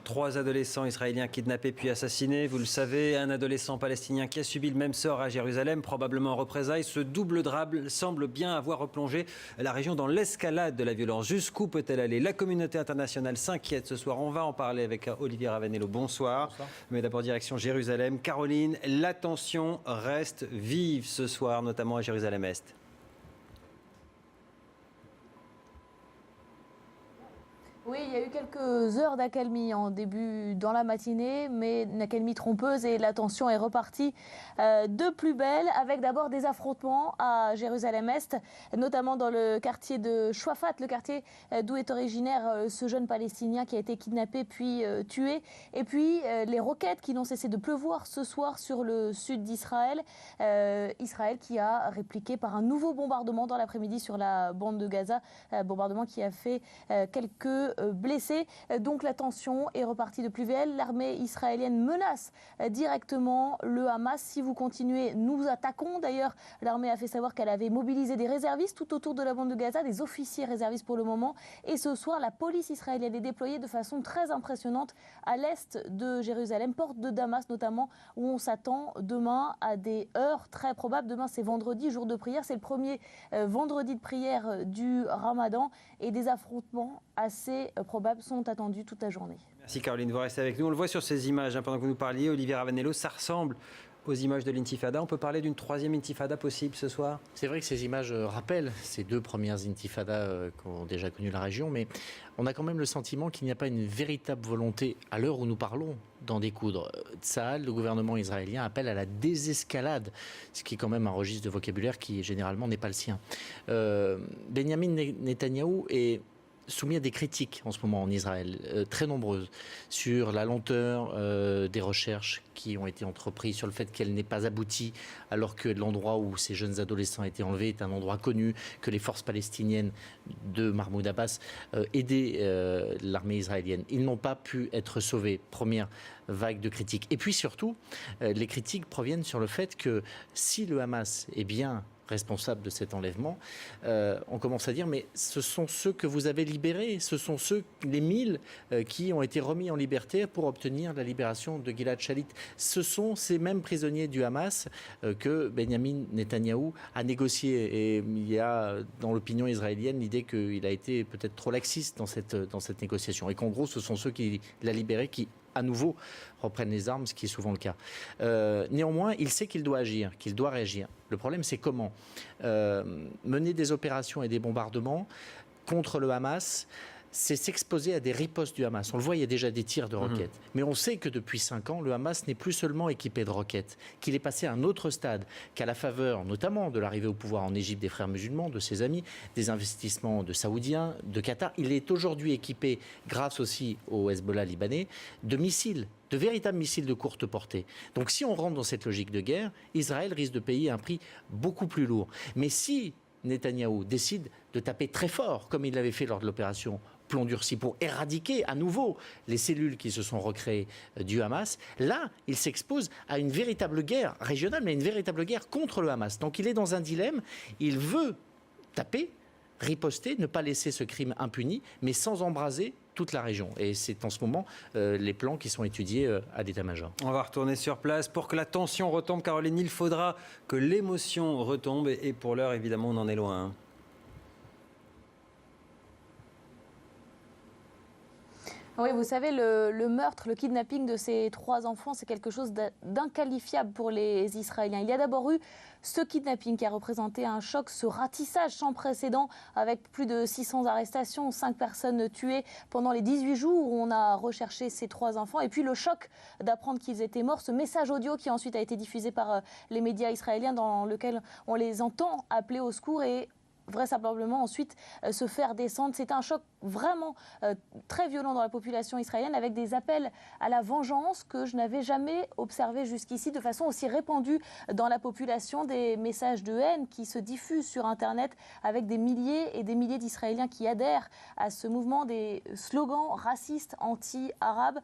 3 adolescents israéliens kidnappés puis assassinés, vous le savez, un adolescent palestinien qui a subi le même sort à Jérusalem, probablement en représailles. Ce double drame semble bien avoir replongé la région dans l'escalade de la violence. Jusqu'où peut-elle aller? La communauté internationale s'inquiète ce soir. On va en parler avec Olivier Ravanello. Bonsoir. Bonsoir. Mais d'abord direction Jérusalem. Caroline, la tension reste vive ce soir, notamment à Jérusalem-Est. Oui, il y a eu quelques heures d'accalmie en début dans la matinée, mais une accalmie trompeuse et la tension est repartie de plus belle, avec d'abord des affrontements à Jérusalem-Est, notamment dans le quartier de Chouafat, le quartier d'où est originaire ce jeune Palestinien qui a été kidnappé puis tué, et puis les roquettes qui n'ont cessé de pleuvoir ce soir sur le sud d'Israël, Israël qui a répliqué par un nouveau bombardement dans l'après-midi sur la bande de Gaza, bombardement qui a fait quelques blessés. Donc la tension est repartie de plus belle. L'armée israélienne menace directement le Hamas. Si vous continuez, nous attaquons. D'ailleurs, l'armée a fait savoir qu'elle avait mobilisé des réservistes tout autour de la bande de Gaza, des officiers réservistes pour le moment. Et ce soir, la police israélienne est déployée de façon très impressionnante à l'est de Jérusalem, porte de Damas notamment, où on s'attend demain à des heures très probables. Demain, c'est vendredi, jour de prière. C'est le premier vendredi de prière du Ramadan et des affrontements assez probables sont attendus toute la journée. Merci Caroline, vous restez avec nous. On le voit sur ces images, pendant que vous nous parliez, Olivier Ravanello, ça ressemble aux images de l'intifada. On peut parler d'une troisième intifada possible ce soir? C'est vrai que ces images rappellent ces deux premières intifadas qu'ont déjà connu la région, mais on a quand même le sentiment qu'il n'y a pas une véritable volonté, à l'heure où nous parlons, d'en découdre. Tsahal, le gouvernement israélien, appelle à la désescalade, ce qui est quand même un registre de vocabulaire qui généralement n'est pas le sien. Benyamin Netanyahou est soumis à des critiques en ce moment en Israël, très nombreuses, sur la lenteur des recherches qui ont été entreprises, sur le fait qu'elle n'ait pas abouti, alors que l'endroit où ces jeunes adolescents ont été enlevés est un endroit connu, que les forces palestiniennes de Mahmoud Abbas aidaient l'armée israélienne. Ils n'ont pas pu être sauvés. Première vague de critiques. Et puis surtout, les critiques proviennent sur le fait que si le Hamas est bien responsable de cet enlèvement, on commence à dire mais ce sont ceux que vous avez libérés, ce sont les 1000 qui ont été remis en liberté pour obtenir la libération de Gilad Shalit. Ce sont ces mêmes prisonniers du Hamas que Benyamin Netanyahou a négocié, et il y a dans l'opinion israélienne l'idée qu'il a été peut-être trop laxiste dans cette négociation, et qu'en gros ce sont ceux qui l'a libéré qui à nouveau reprennent les armes, ce qui est souvent le cas. Néanmoins, il sait qu'il doit agir, qu'il doit réagir. Le problème, c'est comment mener des opérations et des bombardements contre le Hamas, c'est s'exposer à des ripostes du Hamas. On le voit, il y a déjà des tirs de roquettes. Mais on sait que depuis 5 ans, le Hamas n'est plus seulement équipé de roquettes, qu'il est passé à un autre stade, qu'à la faveur notamment de l'arrivée au pouvoir en Égypte des frères musulmans, de ses amis, des investissements de Saoudiens, de Qatar. Il est aujourd'hui équipé, grâce aussi au Hezbollah libanais, de missiles, de véritables missiles de courte portée. Donc si on rentre dans cette logique de guerre, Israël risque de payer un prix beaucoup plus lourd. Mais si Netanyahou décide de taper très fort, comme il l'avait fait lors de l'opération Plomb durci, pour éradiquer à nouveau les cellules qui se sont recréées du Hamas, là, il s'expose à une véritable guerre régionale, mais une véritable guerre contre le Hamas. Donc il est dans un dilemme, il veut taper, riposter, ne pas laisser ce crime impuni, mais sans embraser toute la région. Et c'est en ce moment les plans qui sont étudiés à l'état-major. On va retourner sur place. Pour que la tension retombe, Caroline, il faudra que l'émotion retombe. Et pour l'heure, évidemment, on en est loin. Oui, vous savez, le meurtre, le kidnapping de ces 3 enfants, c'est quelque chose d'inqualifiable pour les Israéliens. Il y a d'abord eu ce kidnapping qui a représenté un choc, ce ratissage sans précédent avec plus de 600 arrestations, 5 personnes tuées pendant les 18 jours où on a recherché ces 3 enfants. Et puis le choc d'apprendre qu'ils étaient morts, ce message audio qui ensuite a été diffusé par les médias israéliens dans lequel on les entend appeler au secours et vraisemblablement ensuite se faire descendre. C'est un choc vraiment très violent dans la population israélienne, avec des appels à la vengeance que je n'avais jamais observé jusqu'ici de façon aussi répandue dans la population, des messages de haine qui se diffusent sur Internet avec des milliers et des milliers d'Israéliens qui adhèrent à ce mouvement, des slogans racistes anti-arabes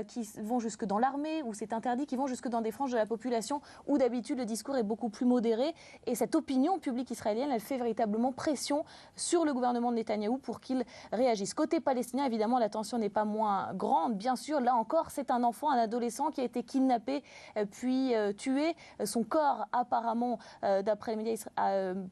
qui vont jusque dans l'armée où c'est interdit, qui vont jusque dans des franges de la population où d'habitude le discours est beaucoup plus modéré, et cette opinion publique israélienne, elle fait véritablement véritablement pression sur le gouvernement de Netanyahou pour qu'il réagisse. Côté palestinien, évidemment, la tension n'est pas moins grande. Bien sûr, là encore, c'est un enfant, un adolescent qui a été kidnappé puis tué. Son corps, apparemment, d'après les médias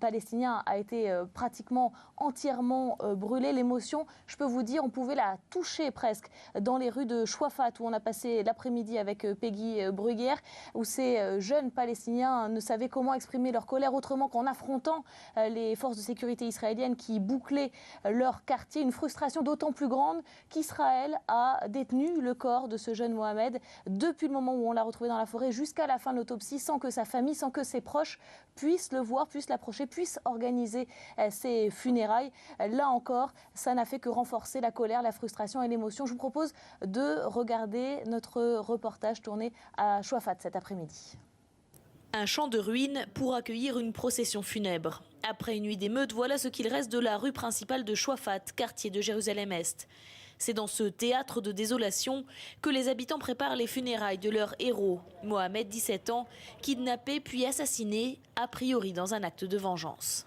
palestiniens, a été pratiquement entièrement brûlé. L'émotion, je peux vous dire, on pouvait la toucher presque dans les rues de Chouafat, où on a passé l'après-midi avec Peggy Bruguière, où ces jeunes Palestiniens ne savaient comment exprimer leur colère autrement qu'en affrontant les forces de sécurité israéliennes qui bouclaient leur quartier. Une frustration d'autant plus grande qu'Israël a détenu le corps de ce jeune Mohamed depuis le moment où on l'a retrouvé dans la forêt jusqu'à la fin de l'autopsie, sans que sa famille, sans que ses proches puissent le voir, puissent l'approcher, puissent organiser ses funérailles. Là encore, ça n'a fait que renforcer la colère, la frustration et l'émotion. Je vous propose de regarder notre reportage tourné à Chouafat cet après-midi. Un champ de ruines pour accueillir une procession funèbre. Après une nuit d'émeute, voilà ce qu'il reste de la rue principale de Chouafat, quartier de Jérusalem-Est. C'est dans ce théâtre de désolation que les habitants préparent les funérailles de leur héros, Mohamed, 17 ans, kidnappé puis assassiné, a priori dans un acte de vengeance.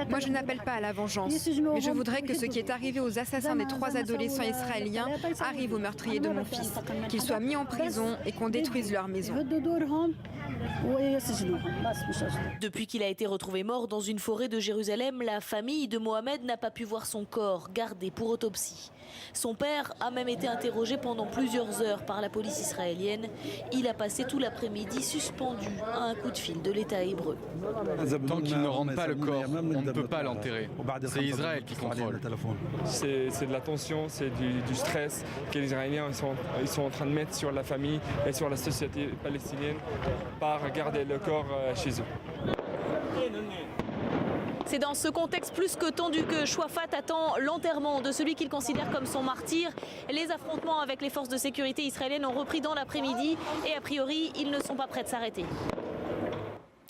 Moi, je n'appelle pas à la vengeance, mais je voudrais que ce qui est arrivé aux assassins des 3 adolescents israéliens arrive aux meurtriers de mon fils, qu'ils soient mis en prison et qu'on détruise leur maison. Depuis qu'il a été retrouvé mort dans une forêt de Jérusalem, la famille de Mohamed n'a pas pu voir son corps gardé pour autopsie. Son père a même été interrogé pendant plusieurs heures par la police israélienne. Il a passé tout l'après-midi suspendu à un coup de fil de l'État hébreu. Tant qu'ils ne rendent pas le corps, on ne peut pas l'enterrer. C'est Israël qui contrôle. C'est de la tension, c'est du stress que les Israéliens ils sont en train de mettre sur la famille et sur la société palestinienne par garder le corps chez eux. C'est dans ce contexte plus que tendu que Chouafat attend l'enterrement de celui qu'il considère comme son martyr. Les affrontements avec les forces de sécurité israéliennes ont repris dans l'après-midi et a priori, ils ne sont pas prêts de s'arrêter.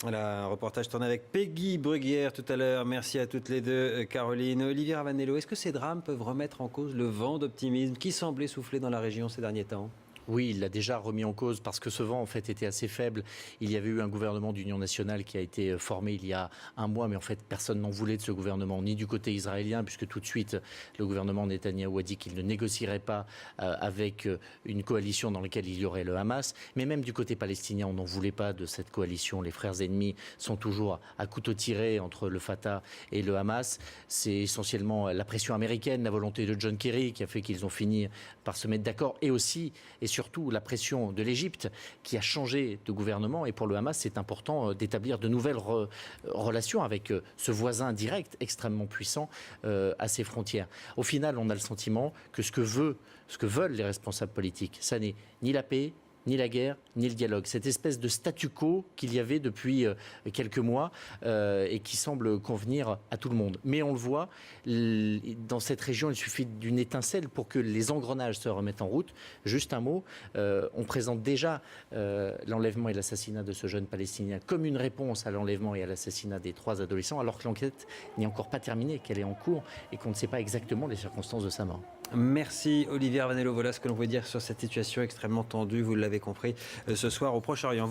Voilà, un reportage tourné avec Peggy Bruguière tout à l'heure. Merci à toutes les deux, Caroline. Olivier Ravanello, est-ce que ces drames peuvent remettre en cause le vent d'optimisme qui semblait souffler dans la région ces derniers temps ? Oui, il l'a déjà remis en cause parce que ce vent en fait était assez faible. Il y avait eu un gouvernement d'union nationale qui a été formé il y a un mois, mais en fait personne n'en voulait de ce gouvernement, ni du côté israélien, puisque tout de suite le gouvernement Netanyahou a dit qu'il ne négocierait pas avec une coalition dans laquelle il y aurait le Hamas, mais même du côté palestinien, on n'en voulait pas de cette coalition. Les frères ennemis sont toujours à couteau tiré entre le Fatah et le Hamas. C'est essentiellement la pression américaine, la volonté de John Kerry qui a fait qu'ils ont fini par se mettre d'accord, et aussi et surtout la pression de l'Égypte qui a changé de gouvernement. Et pour le Hamas, c'est important d'établir de nouvelles relations avec ce voisin direct extrêmement puissant à ses frontières. Au final, on a le sentiment que ce que veulent les responsables politiques, ça n'est ni la paix, ni la guerre, ni le dialogue. Cette espèce de statu quo qu'il y avait depuis quelques mois et qui semble convenir à tout le monde. Mais on le voit, dans cette région, il suffit d'une étincelle pour que les engrenages se remettent en route. Juste un mot, on présente déjà l'enlèvement et l'assassinat de ce jeune Palestinien comme une réponse à l'enlèvement et à l'assassinat des 3 adolescents, alors que l'enquête n'est encore pas terminée, qu'elle est en cours et qu'on ne sait pas exactement les circonstances de sa mort. Merci Olivier Ravanello. Voilà ce que l'on pouvait dire sur cette situation extrêmement tendue, vous l'avez compris, ce soir au Proche-Orient.